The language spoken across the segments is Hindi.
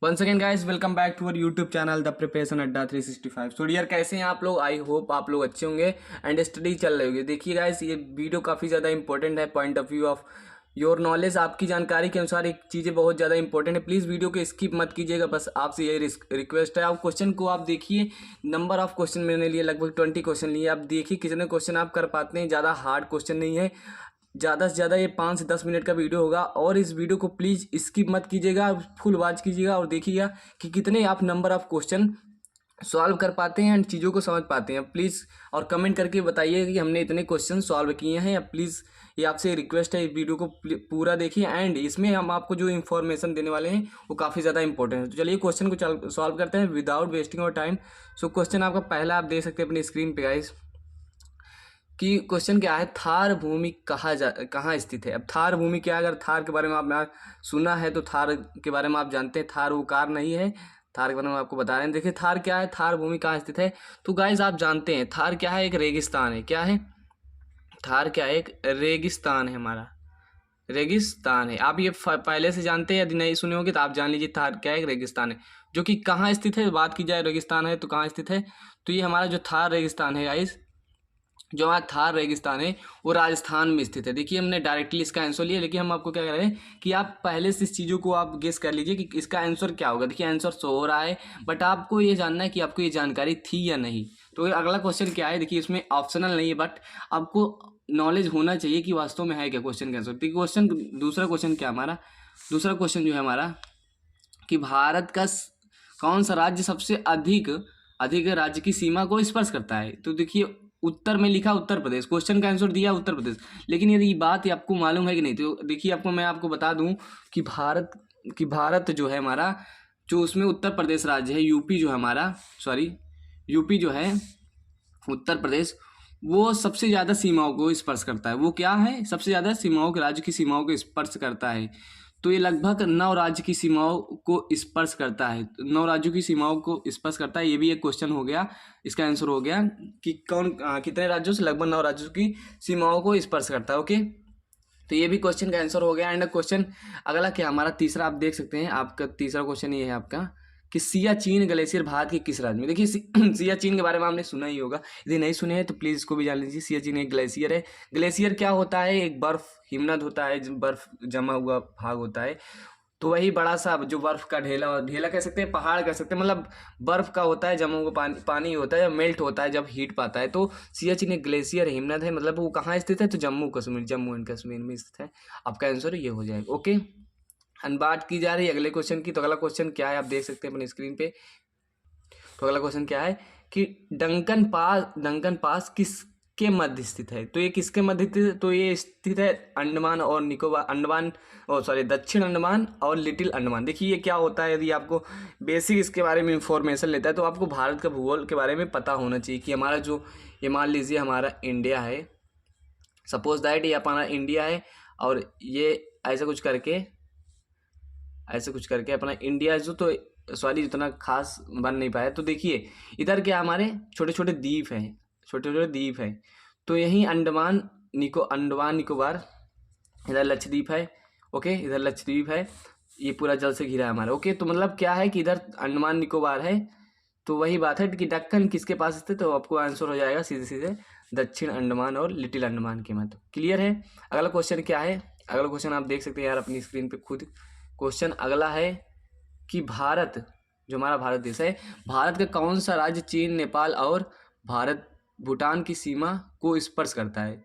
Once again guys, welcome back to our YouTube channel the preparation Adda 365। So dear, कैसे हैं आप लोग? आई होप आप लोग अच्छे होंगे एंड स्टडी चल रही होगी। देखिए गाइस, ये वीडियो काफ़ी ज़्यादा इंपॉर्टेंट है। Point of view of your knowledge, आपकी जानकारी के अनुसार एक चीज़ें बहुत ज़्यादा इंपॉर्टेंट है। प्लीज़ वीडियो को स्किप मत कीजिएगा, बस आपसे ये रिक्वेस्ट है। आप क्वेश्चन को आप देखिए, नंबर ऑफ क्वेश्चन मैंने लिए लगभग 20 क्वेश्चन लिए। आप देखिए कितने क्वेश्चन आप कर पाते हैं। ज़्यादा हार्ड क्वेश्चन नहीं है, ज़्यादा से ज़्यादा ये 5 से 10 मिनट का वीडियो होगा। और इस वीडियो को प्लीज़ स्किप मत कीजिएगा, फुल वॉच कीजिएगा और देखिएगा कि कितने आप नंबर ऑफ क्वेश्चन सॉल्व कर पाते हैं एंड चीज़ों को समझ पाते हैं। प्लीज़ और कमेंट करके बताइए कि हमने इतने क्वेश्चन सॉल्व किए हैं। या प्लीज़ ये आपसे रिक्वेस्ट है, इस वीडियो को पूरा देखिए एंड इसमें हम आपको जो इन्फॉर्मेशन देने वाले हैं वो काफ़ी ज़्यादा इंपॉर्टेंट है। तो चलिए क्वेश्चन को सॉल्व करते हैं विदाउट वेस्टिंग और टाइम। सो क्वेश्चन आपका पहला आप देख सकते हैं अपनी स्क्रीन पे गाइस, कि क्वेश्चन क्या है, थार भूमि कहाँ स्थित है। अब थार भूमि क्या है? अगर थार के बारे में आपने सुना है तो थार के बारे में आप जानते हैं। थार वो कार नहीं है, थार के बारे में आपको बता रहे हैं। देखिए थार क्या है, थार भूमि कहाँ स्थित है। तो गाइज आप जानते हैं थार क्या है, एक रेगिस्तान है। क्या है थार? क्या है? एक रेगिस्तान है, हमारा रेगिस्तान है। आप ये पहले से जानते हैं, यदि नहीं सुने होंगे तो आप जान लीजिए थार क्या है, एक रेगिस्तान है। जो कि कहाँ स्थित है, बात की जाए रेगिस्तान है तो कहाँ स्थित है। तो ये हमारा जो थार रेगिस्तान है गाइस, जो हमारा थार रेगिस्तान है वो राजस्थान में स्थित है। देखिए हमने डायरेक्टली इसका आंसर लिया, लेकिन हम आपको क्या कह रहे हैं कि आप पहले से इस चीज़ों को आप गेस कर लीजिए कि इसका आंसर क्या होगा। देखिए आंसर शो हो रहा है, बट आपको ये जानना है कि आपको ये जानकारी थी या नहीं। तो अगला क्वेश्चन क्या है, देखिए इसमें ऑप्शनल नहीं है, बट आपको नॉलेज होना चाहिए कि वास्तव में है क्या क्वेश्चन का आंसर। तो क्वेश्चन, दूसरा क्वेश्चन क्या हमारा, दूसरा क्वेश्चन जो है हमारा कि भारत का कौन सा राज्य सबसे अधिक अधिक राज्य की सीमा को स्पर्श करता है। तो देखिए उत्तर में लिखा उत्तर प्रदेश, क्वेश्चन का आंसर दिया उत्तर प्रदेश। लेकिन यदि ये बात आपको मालूम है कि नहीं, तो देखिए मैं आपको बता दूं कि भारत जो है हमारा, जो उसमें उत्तर प्रदेश राज्य है, यूपी जो है हमारा, सॉरी यूपी जो है उत्तर प्रदेश, वो सबसे ज़्यादा सीमाओं को स्पर्श करता है। वो क्या है? सबसे ज़्यादा सीमाओं के राज्य की सीमाओं को स्पर्श करता है। तो ये लगभग 9 राज्य की सीमाओं को स्पर्श करता है। 9 राज्यों की सीमाओं को स्पर्श करता है। ये भी एक क्वेश्चन हो गया, इसका आंसर हो गया कि कितने राज्यों से, लगभग 9 राज्यों की सीमाओं को स्पर्श करता है। ओके, तो ये भी क्वेश्चन का आंसर हो गया। एंड क्वेश्चन अगला क्या हमारा तीसरा, आप देख सकते हैं आपका तीसरा क्वेश्चन ये है आपका कि सियाचिन ग्लेशियर भारत के किस राज्य में। देखिए सियाचिन के बारे में आपने सुना ही होगा, यदि नहीं सुने हैं तो प्लीज़ इसको भी जान लीजिए। सियाचिन एक ग्लेशियर है। ग्लेशियर क्या होता है? एक बर्फ हिमनद होता है, बर्फ जमा हुआ भाग होता है। तो वही बड़ा सा जो बर्फ का ढेला ढेला कह सकते हैं, पहाड़ कह सकते हैं, मतलब बर्फ का होता है, जमा हुआ पानी होता है, जब मेल्ट होता है, जब हीट पाता है। तो सियाचिन एक ग्लेशियर हिमनद है। मतलब वो कहाँ स्थित है? तो जम्मू एंड कश्मीर में स्थित है। आपका आंसर ये हो जाएगा। ओके, एंड बात की जा रही है अगले क्वेश्चन की। तो अगला क्वेश्चन क्या है, आप देख सकते हैं अपनी स्क्रीन पे। तो अगला क्वेश्चन क्या है कि डंकन पास किसके मध्य स्थित है। तो ये किसके मध्य स्थित है? तो ये स्थित है अंडमान और निकोबार, दक्षिण अंडमान और लिटिल अंडमान। देखिए ये क्या होता है, यदि आपको बेसिक इसके बारे में इंफॉर्मेशन लेता है तो आपको भारत का भूगोल के बारे में पता होना चाहिए कि हमारा जो, ये मान लीजिए हमारा इंडिया है, सपोज दैट ये अपना इंडिया है, और ये ऐसे कुछ करके अपना इंडिया जो, तो सॉरी इतना खास बन नहीं पाया। तो देखिए इधर क्या हमारे छोटे छोटे द्वीप हैं, छोटे छोटे द्वीप हैं। तो यहीं अंडमान निकोबार, इधर लक्षद्वीप है। ओके, इधर लक्षद्वीप है, ये पूरा जल से घिरा है हमारा। ओके, तो मतलब क्या है कि इधर अंडमान निकोबार है। तो वही बात है कि दक्कन किसके पास स्थित, तो आपको आंसर हो जाएगा सीधे सीधे दक्षिण अंडमान और लिटिल अंडमान के मध्य। क्लियर है? अगला क्वेश्चन क्या है, अगला क्वेश्चन आप देख सकते हैं यार अपनी स्क्रीन पे खुद। क्वेश्चन अगला है कि भारत, जो हमारा भारत देश है, भारत का कौन सा राज्य चीन, नेपाल और भारत भूटान की सीमा को स्पर्श करता है।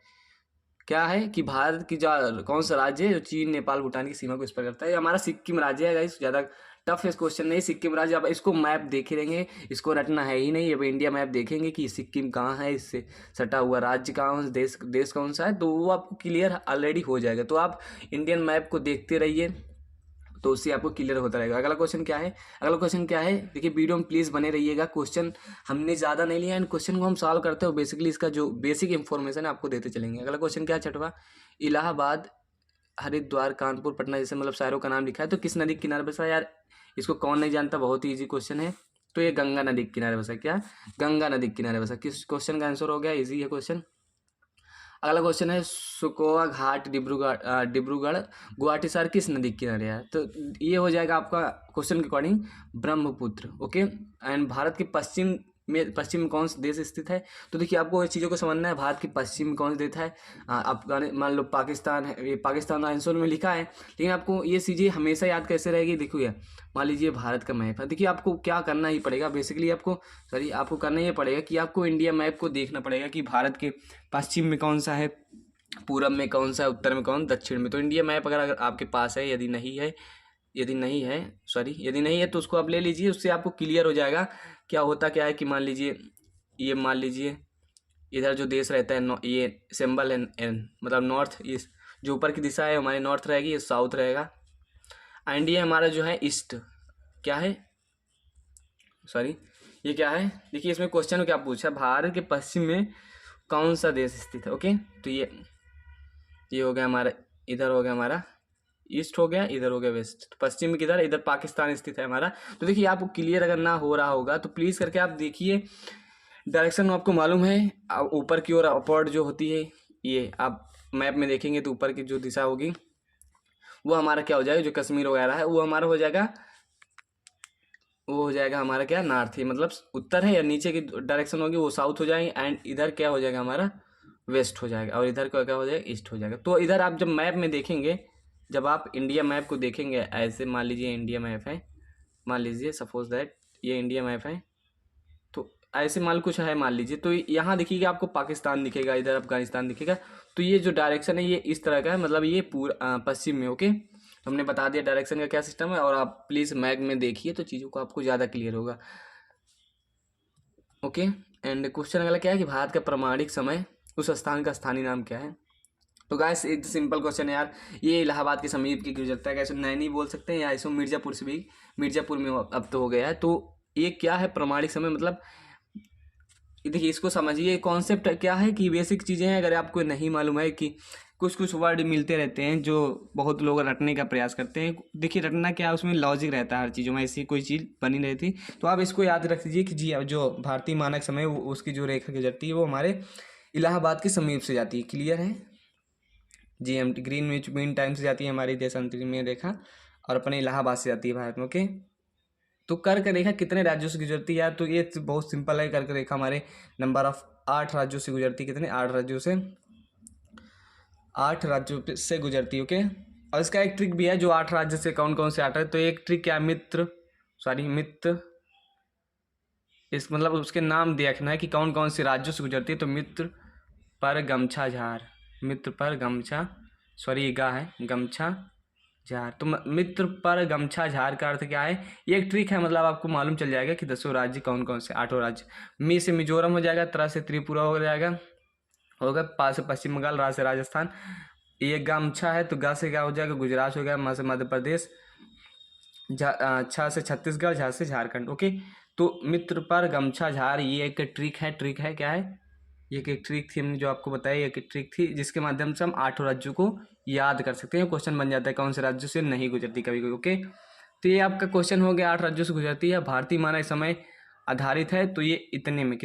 क्या है कि भारत की जो कौन सा राज्य है जो चीन, नेपाल, भूटान की सीमा को स्पर्श करता है। हमारा सिक्किम राज्य है गाइस। ज़्यादा टफ इस क्वेश्चन नहीं, सिक्किम राज्य। अब इसको मैप देखे रहेंगे, इसको रटना है ही नहीं। अब इंडिया मैप देखेंगे कि सिक्किम कहाँ है, इससे सटा हुआ राज्य कहाँ है, देश कौन सा है, तो वो आपको क्लियर ऑलरेडी हो जाएगा। तो आप इंडियन मैप को देखते रहिए, तो उससे आपको क्लियर होता रहेगा। अगला क्वेश्चन क्या है, अगला क्वेश्चन क्या है, देखिए वीडियो में प्लीज़ बने रहिएगा। क्वेश्चन हमने ज़्यादा नहीं लिया, इन क्वेश्चन को हम सॉल्व करते हो बेसिकली इसका जो बेसिक इन्फॉर्मेशन है आपको देते चलेंगे। अगला क्वेश्चन क्या है, छठवा, इलाहाबाद, हरिद्वार, कानपुर, पटना जैसे मतलब शहरों का नाम लिखा है, तो किस नदी के किनारे बसा है यार? इसको कौन नहीं जानता, बहुत ही ईजी क्वेश्चन है। तो ये गंगा नदी के किनारे बसा। क्या? गंगा नदी के किनारे बसा। किस क्वेश्चन का आंसर हो गया, ईजी है क्वेश्चन। अगला क्वेश्चन है सुकोवा घाट डिब्रूगढ़ गुवाहाटी शहर किस नदी के किनारे है? तो ये हो जाएगा आपका क्वेश्चन के according Brahmaputra. Okay, and Bharat के पश्चिम में कौन सा देश स्थित है? तो देखिए आपको ये चीज़ों को समझना है, भारत के पश्चिम में कौन सा देश है? अफगान, मान लो पाकिस्तान है, ये पाकिस्तान आंसर में लिखा है, लेकिन आपको ये चीज़ें हमेशा याद कैसे रहेगी? देखिए मान लीजिए भारत का मैप है, देखिए आपको क्या करना ही पड़ेगा बेसिकली, आपको करना ये पड़ेगा कि आपको इंडिया मैप को देखना पड़ेगा कि भारत के पश्चिम में कौन सा है, पूरब में कौन सा है, उत्तर में कौन, दक्षिण में। तो इंडिया मैप अगर आपके पास है, यदि नहीं है तो उसको आप ले लीजिए, उससे आपको क्लियर हो जाएगा क्या है कि मान लीजिए इधर जो देश रहता है ये सिंबल है मतलब नॉर्थ ईस्ट, जो ऊपर की दिशा है हमारी नॉर्थ रहेगी, ये साउथ रहेगा, एंड ये हमारा जो है ईस्ट क्या है, ये क्या है? देखिए इसमें क्वेश्चन में क्या पूछा, भारत के पश्चिम में कौन सा देश स्थित है? ओके, तो ये हो गया हमारा, इधर हो गया हमारा ईस्ट हो गया, इधर हो गया वेस्ट। तो पश्चिम में किधर? इधर पाकिस्तान स्थित है हमारा। तो देखिए आपको क्लियर अगर ना हो रहा होगा तो प्लीज़ करके आप देखिए, डायरेक्शन आपको मालूम है, ऊपर की ओर अपवर्ड जो होती है, ये आप मैप में देखेंगे तो ऊपर की जो दिशा होगी वो हमारा क्या हो जाएगा, जो कश्मीर वगैरह है वो हमारा हो जाएगा हमारा क्या, नॉर्थ ही, मतलब उत्तर है, या नीचे की डायरेक्शन होगी वो साउथ हो जाएगी, एंड इधर क्या हो जाएगा हमारा, वेस्ट हो जाएगा, और इधर क्या हो जाएगा, ईस्ट हो जाएगा। तो इधर आप जब मैप में देखेंगे, जब आप इंडिया मैप को देखेंगे, ऐसे मान लीजिए इंडिया मैप है, मान लीजिए सपोज दैट ये इंडिया मैप है, तो ऐसे मान कुछ है मान लीजिए, तो यहाँ देखिएगा आपको पाकिस्तान दिखेगा, इधर अफगानिस्तान दिखेगा। तो ये जो डायरेक्शन है ये इस तरह का है, मतलब ये पूरा पश्चिम में। ओके, तो हमने बता दिया डायरेक्शन का क्या सिस्टम है, और आप प्लीज़ मैप में देखिए तो चीज़ों को आपको ज़्यादा क्लियर होगा। ओके, एंड क्वेश्चन अगला क्या है कि भारत का प्रमाणिक समय उस स्थान का स्थानीय नाम क्या है? तो गाइस एक सिंपल क्वेश्चन है यार, ये इलाहाबाद के समीप की गुजरता है, कैसे नैनी बोल सकते हैं, या इसको मिर्ज़ापुर से भी, मिर्ज़ापुर में अब तो हो गया है। तो ये क्या है प्रमाणिक समय, मतलब देखिए इसको समझिए, कॉन्सेप्ट क्या है कि बेसिक चीज़ें हैं, अगर आपको नहीं मालूम है कि कुछ वर्ड मिलते रहते हैं जो बहुत लोग रटने का प्रयास करते हैं। देखिए रटना क्या है, उसमें लॉजिक रहता है हर चीज़ों में, ऐसी कोई चीज़ बनी रहती। तो आप इसको याद रख लीजिए कि जी जो भारतीय मानक समय उसकी जो रेखा गुजरती है वो हमारे इलाहाबाद के समीप से जाती है। क्लियर है? GMT ग्रीनविच मीन टाइम से जाती है हमारी देशांतरी रेखा, और अपने इलाहाबाद से जाती है भारत में। ओके, तो कर्क रेखा कितने राज्यों से गुजरती है? तो ये बहुत सिंपल है, कर्क रेखा हमारे नंबर ऑफ 8 राज्यों से गुजरती है। कितने? 8 राज्यों से, 8 राज्यों से गुजरती है। ओके, और इसका एक ट्रिक भी है, जो 8 राज्य से कौन कौन से 8 है। तो एक ट्रिक क्या है, मित्र इस मतलब उसके नाम देखना है कि कौन कौन से राज्यों से गुजरती है। तो मित्र पर गमछा झार, गमछा झार। तो मित्र पर गमछा झार का अर्थ क्या है? ये एक ट्रिक है, मतलब आपको मालूम चल जाएगा कि 10 राज्य कौन कौन से, 8 राज्य। मी से मिजोरम हो जाएगा, त्रा से त्रिपुरा हो जाएगा, होगा, पा से पश्चिम बंगाल, रा से राजस्थान। ये गमछा है तो गा से क्या हो जाएगा, गुजरात हो गया, म से मध्य प्रदेश, छा से छत्तीसगढ़, झा से झारखंड। ओके, तो मित्र पर गमछा झार ये एक ट्रिक है क्या है, ये एक ट्रिक थी हमने जो आपको बताया, एक ट्रिक थी जिसके माध्यम से हम 8 राज्यों को याद कर सकते हैं। क्वेश्चन बन जाता है कौन से राज्यों से नहीं गुजरती कभी कभी। ओके, तो ये आपका क्वेश्चन हो गया, 8 राज्यों से गुजरती है, भारतीय मानक समय आधारित है। तो ये कितने में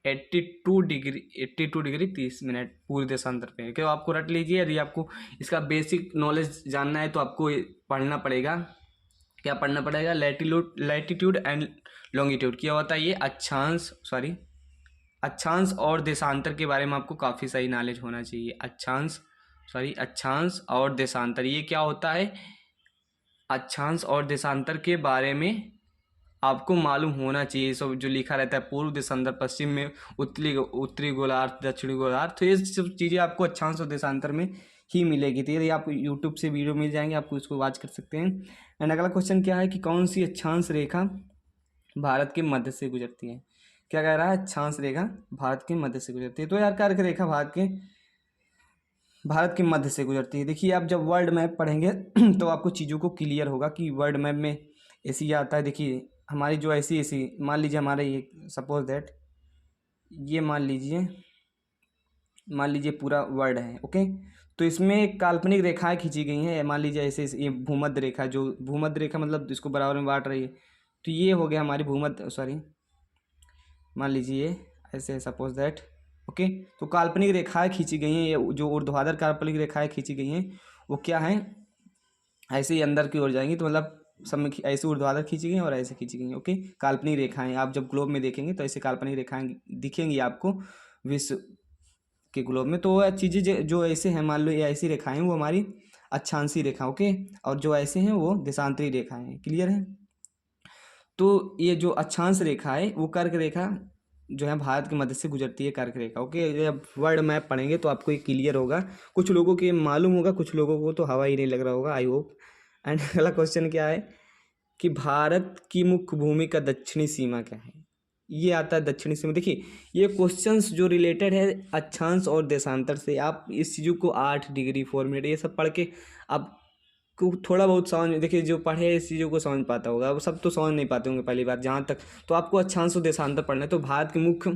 82 डिग्री 30 मिनट पूर्व देशांतर पे। क्यों आपको रट लीजिए, यदि आपको इसका बेसिक नॉलेज जानना है तो आपको पढ़ना पड़ेगा, क्या पढ़ना पड़ेगा, लैटिट्यूड एंड लॉन्गिट्यूड। क्या होता है ये, अक्षांश और देशांतर के बारे में आपको काफ़ी सही नॉलेज होना चाहिए। अक्षांश और देशांतर, ये क्या होता है, अक्षांश और देशांतर के बारे में आपको मालूम होना चाहिए। सब जो लिखा रहता है पूर्व देशांतर, पश्चिम में उत्तरी गोलार्ध, दक्षिणी गोलार्ध, तो ये सब चीज़ें आपको अक्षांश और देशांतर में ही मिलेगी। तो यदि आपको यूट्यूब से वीडियो मिल जाएंगे, आपको इसको वॉच कर सकते हैं। एंड अगला क्वेश्चन क्या है कि कौन सी अक्षांश रेखा भारत के मध्य से गुजरती है? क्या कह रहा है, अक्षांश रेखा भारत के मध्य से गुजरती है। तो यार कर्क रेखा भारत के मध्य से गुजरती है। देखिए आप जब वर्ल्ड मैप पढ़ेंगे तो आपको चीज़ों को क्लियर होगा कि वर्ल्ड मैप में ऐसी आता है। देखिए हमारी जो ऐसी मान लीजिए हमारे ये सपोज दैट ये मान लीजिए पूरा वर्ल्ड है। ओके, तो इसमें एक काल्पनिक रेखाएं खींची गई हैं, मान लीजिए ऐसे ये भूमध्य रेखा, जो भूमध्य रेखा मतलब इसको बराबर में बांट रही है। तो ये हो गया हमारी मान लीजिए ऐसे सपोज दैट। ओके। तो काल्पनिक रेखाएं खींची गई हैं, ये जो ऊर्ध्वाधर काल्पनिक रेखाएं खींची गई हैं वो क्या हैं, ऐसे ही अंदर की ओर जाएंगी, तो मतलब सब में ऐसे ऊर्ध्वाधर खींची गई हैं और ऐसे खींची गई हैं। ओके, काल्पनिक रेखाएं आप जब ग्लोब में देखेंगे तो ऐसे काल्पनिक रेखाएं दिखेंगी आपको विश्व के ग्लोब में। तो वह चीज़ें जो ऐसे हैं, मान लो ये ऐसी रेखाएं वो हमारी अक्षांशीय रेखा, ओके, और जो ऐसे हैं वो देशांतरी रेखाएं हैं। क्लियर है। तो ये जो अक्षांश रेखा है वो कर्क रेखा जो है भारत के मध्य से गुजरती है, कर्क रेखा। ओके, जब वर्ल्ड मैप पढ़ेंगे तो आपको ये क्लियर होगा, कुछ लोगों के मालूम होगा, कुछ लोगों को तो हवा ही नहीं लग रहा होगा, आई होप। एंड अगला क्वेश्चन क्या है कि भारत की मुख्य भूमि का दक्षिणी सीमा क्या है। ये आता है दक्षिणी सीमा। देखिए ये क्वेश्चंस जो रिलेटेड है अक्षांश और देशांतर से, आप इस चीज़ों को 8 डिग्री 4 मिनट ये सब पढ़ के आप को थोड़ा बहुत समझ, देखिए जो पढ़े इस चीज़ों को समझ पाता होगा, वो सब तो समझ नहीं पाते होंगे पहली बात जहाँ तक। तो आपको अक्षांश और देशांतर पढ़ना है। तो भारत की मुख्य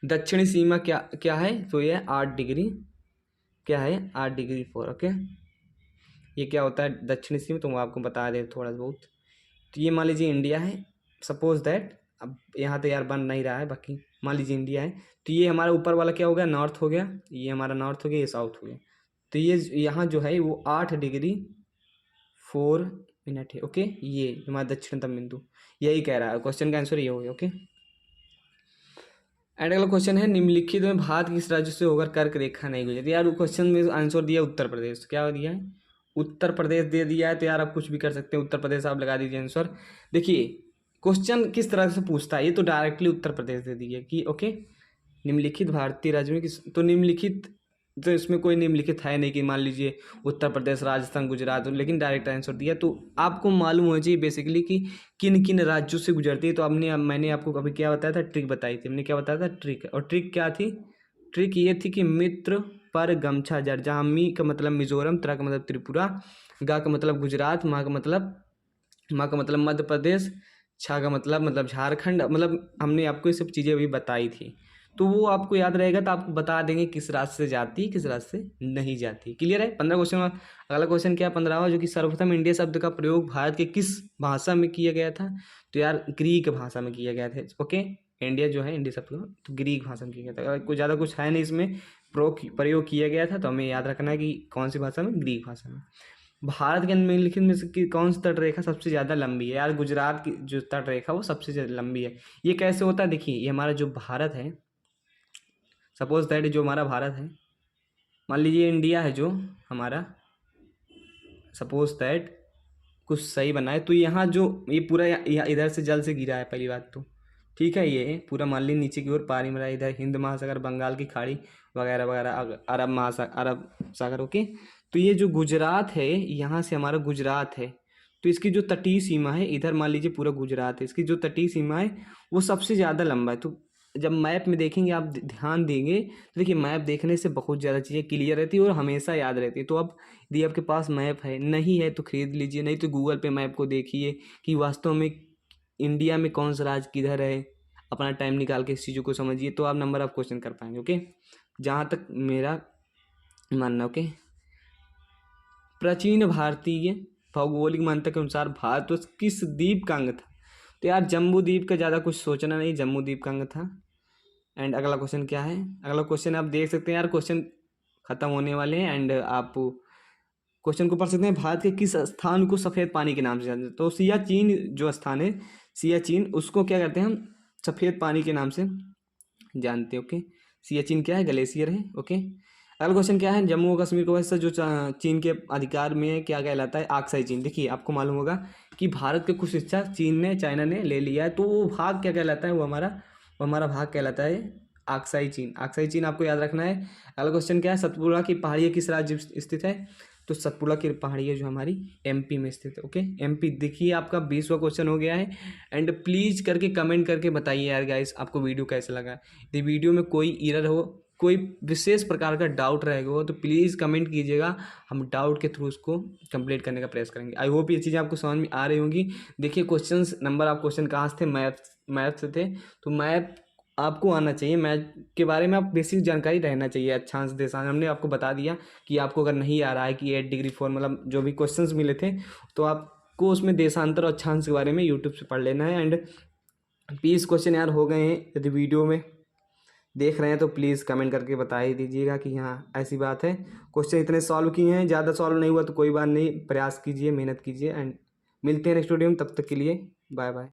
दक्षिणी सीमा क्या क्या है, तो ये 8 डिग्री क्या है, 8 डिग्री 4। ओके, ये क्या होता है दक्षिणी सीमा, तो मैं आपको बता दें थोड़ा बहुत। तो ये मान लीजिए इंडिया है, सपोज दैट, अब यहाँ तो यार बन नहीं रहा है, बाकी मान लीजिए इंडिया है। तो ये हमारा ऊपर वाला क्या हो गया, नॉर्थ हो गया, ये हमारा नॉर्थ हो गया, ये साउथ हो गया। तो ये यहाँ जो है वो 8 डिग्री 4 मिनट है। ओके, ये हमारा दक्षिणतम बिंदु यही कह रहा है, क्वेश्चन का आंसर ये हो गया। ओके, एंड अगला क्वेश्चन है निम्नलिखित में भारत किस राज्य से होकर कर्क रेखा नहीं गुजरती। यार क्वेश्चन में आंसर दिया उत्तर प्रदेश, क्या दिया है, उत्तर प्रदेश दे दिया है। तो यार आप कुछ भी कर सकते हैं, उत्तर प्रदेश आप लगा दीजिए आंसर। देखिए क्वेश्चन किस तरह से पूछता है, ये तो डायरेक्टली उत्तर प्रदेश दे दिए कि ओके निम्नलिखित भारतीय राज्य में किस, तो निम्नलिखित तो इसमें कोई निम्नलिखित है नहीं कि मान लीजिए उत्तर प्रदेश, राजस्थान, गुजरात, लेकिन डायरेक्ट आंसर दिया। तो आपको मालूम होना चाहिए बेसिकली कि किन किन राज्यों से गुजरती है। तो मैंने आपको कभी क्या बताया था, ट्रिक बताई थी, हमने क्या बताया था, ट्रिक। और ट्रिक क्या थी, ट्रिक ये थी कि मित्र पर गमछा जड़, जहाँ मी का मतलब मिजोरम, त्रा का मतलब त्रिपुरा, गा का मतलब गुजरात, माँ का मतलब मध्य प्रदेश, छा का मतलब झारखंड, मतलब हमने आपको ये सब चीज़ें अभी बताई थी। तो वो आपको याद रहेगा, तो आपको बता देंगे किस राज्य से जाती है, किस राज्य से नहीं जाती। क्लियर है। 15 क्वेश्चन। अगला क्वेश्चन क्या है 15वां, जो कि सर्वप्रथम इंडिया शब्द का प्रयोग भारत के किस भाषा में किया गया था। तो यार ग्रीक भाषा में किया गया था। ओके, इंडिया जो है इंडिया शब्द का तो ग्रीक भाषा में किया गया था। अगर कोई ज़्यादा कुछ है नहीं इसमें, प्रयोग किया गया था, तो हमें याद रखना है कि कौन सी भाषा में, ग्रीक भाषा में। भारत के निम्नलिखित में से कौन सी तट रेखा सबसे ज़्यादा लंबी है। यार गुजरात की जो तट रेखा वो सबसे ज़्यादा लंबी है। ये कैसे होता है, देखिए ये हमारा जो भारत है, सपोज दैट जो हमारा भारत है, मान लीजिए इंडिया है जो हमारा, सपोज दैट कुछ सही बना है, तो यहाँ जो ये पूरा यहाँ इधर से जल से गिरा है, पहली बात तो ठीक है। ये पूरा मान लीजिए नीचे की ओर पानी में रहा, इधर हिंद महासागर, बंगाल की खाड़ी वगैरह वगैरह, अरब सागर। ओके, तो ये जो गुजरात है, यहाँ से हमारा गुजरात है, तो इसकी जो तटीय सीमा है, इधर मान लीजिए पूरा गुजरात है, इसकी जो तटीय सीमा है वो सबसे ज़्यादा लंबा है। तो जब मैप में देखेंगे आप, ध्यान देंगे तो देखिए मैप देखने से बहुत ज़्यादा चीज़ें क्लियर रहती है और हमेशा याद रहती है। तो अब यदि आपके पास मैप है, नहीं है तो खरीद लीजिए, नहीं तो गूगल पे मैप को देखिए कि वास्तव में इंडिया में कौन सा राज्य किधर है, अपना टाइम निकाल के इस चीज़ों को समझिए, तो आप नंबर ऑफ क्वेश्चन कर पाएंगे। ओके, जहाँ तक मेरा मानना। ओके, प्राचीन भारतीय भौगोलिक मान्यता के अनुसार भारत किस द्वीप का अंग था। तो यार जम्बू द्वीप का ज़्यादा कुछ सोचना नहीं, जम्बू द्वीप का अंग था। एंड अगला क्वेश्चन क्या है, अगला क्वेश्चन आप देख सकते हैं यार, क्वेश्चन खत्म होने वाले हैं एंड आप क्वेश्चन को पढ़ सकते हैं। भारत के किस स्थान को सफ़ेद पानी के नाम से जानते हैं। तो सियाचिन जो स्थान है, सियाचिन, उसको क्या कहते हैं हम, सफ़ेद पानी के नाम से जानते हैं। ओके, सियाचिन क्या है, ग्लेशियर है। ओके, अगला क्वेश्चन क्या है, जम्मू और कश्मीर को वैसे जो चीन के अधिकार में है क्या कहलाता है, आक्साई चीन। देखिए आपको मालूम होगा कि भारत के कुछ हिस्सा चीन ने, चाइना ने ले लिया है, तो वो भाग क्या कहलाता है, वो हमारा भाग कहलाता है आक्साई चीन। आक्साई चीन आपको याद रखना है। अगला क्वेश्चन क्या है, सतपुड़ा की पहाड़ियाँ किस राज्य में स्थित है। तो सतपुड़ा की पहाड़ियाँ जो हमारी एमपी में स्थित है। Okay, MP. देखिए आपका 20वां क्वेश्चन हो गया है। एंड प्लीज़ करके कमेंट करके बताइए यार गाइस आपको वीडियो कैसा लगा। यदि वीडियो में कोई एरर हो, कोई विशेष प्रकार का डाउट रहेगा हो, तो प्लीज़ कमेंट कीजिएगा, हम डाउट के थ्रू उसको कंप्लीट करने का प्रयास करेंगे। आई होप ये चीज़ें आपको समझ में आ रही होंगी। देखिए क्वेश्चंस, नंबर ऑफ क्वेश्चन कहाँ से थे, मैथ से थे। तो मैथ आपको आना चाहिए, मैथ के बारे में आप बेसिक जानकारी रहना चाहिए। अक्षांश देशांश हमने आपको बता दिया कि आपको अगर नहीं आ रहा है कि 8 डिग्री 4 मतलब जो भी क्वेश्चंस मिले थे, तो आपको उसमें देशांतर और अक्षांश के बारे में यूट्यूब से पढ़ लेना है। एंड 20 क्वेश्चन यार हो गए हैं। यदि वीडियो में देख रहे हैं तो प्लीज़ कमेंट करके बता ही दीजिएगा कि हाँ ऐसी बात है। क्वेश्चन इतने सॉल्व किए हैं, ज़्यादा सॉल्व नहीं हुआ तो कोई बात नहीं, प्रयास कीजिए, मेहनत कीजिए एंड मिलते हैं नेक्स्ट वीडियो में। तब तक के लिए बाय बाय।